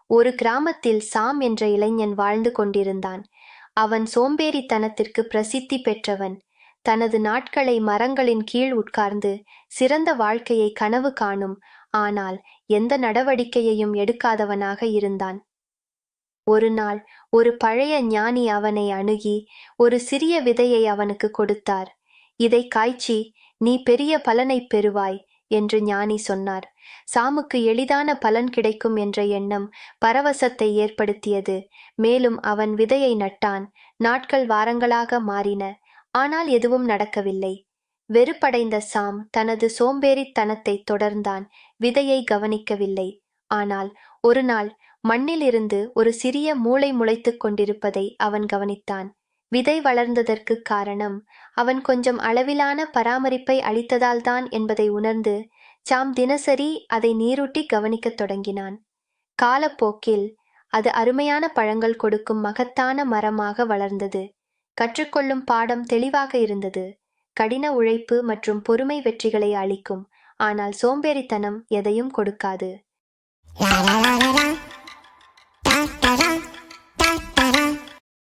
ஒரு கிராமத்தில் சாம் என்ற இளைஞன் வாழ்ந்து கொண்டிருந்தான். அவன் சோம்பேறித்தனத்திற்கு பிரசித்தி பெற்றவன். தனது நாட்களை மரங்களின் கீழ் உட்கார்ந்து சிறந்த வாழ்க்கையை கனவு காணும், ஆனால் எந்த நடவடிக்கையையும் எடுக்காதவனாக இருந்தான். ஒரு நாள் ஒரு பழைய ஞானி அவனை அணுகி ஒரு சிறிய விதையை அவனுக்கு கொடுத்தார். இதை காய்ச்சி நீ பெரிய பலனைப் பெறுவாய் என்று ஞானி சொன்னார். சாமுக்கு எளிதான பலன் கிடைக்கும் என்ற எண்ணம் பரவசத்தை ஏற்படுத்தியது. மேலும் அவன் விதையை நட்டான். நாட்கள் வாரங்களாக மாறின, ஆனால் எதுவும் நடக்கவில்லை. வெறுப்படைந்த சாம் தனது சோம்பேறித்தனத்தை தொடர்ந்தான், விதையை கவனிக்கவில்லை. ஆனால் ஒரு நாள் மண்ணிலிருந்து ஒரு சிறிய மூளை முளைத்துக் கொண்டிருப்பதை அவன் கவனித்தான். விதை வளர்ந்ததற்கு காரணம் அவன் கொஞ்சம் அளவிலான பராமரிப்பை அளித்ததால்தான் என்பதை உணர்ந்து சாம் தினசரி அதை நீரூட்டி கவனிக்கத் தொடங்கினான். காலப்போக்கில் அது அருமையான பழங்கள் கொடுக்கும் மகத்தான மரமாக வளர்ந்தது. கற்றுக்கொள்ளும் பாடம் தெளிவாக இருந்தது. கடின உழைப்பு மற்றும் பொறுமை வெற்றிகளை அளிக்கும், ஆனால் சோம்பேறித்தனம் எதையும் கொடுக்காது.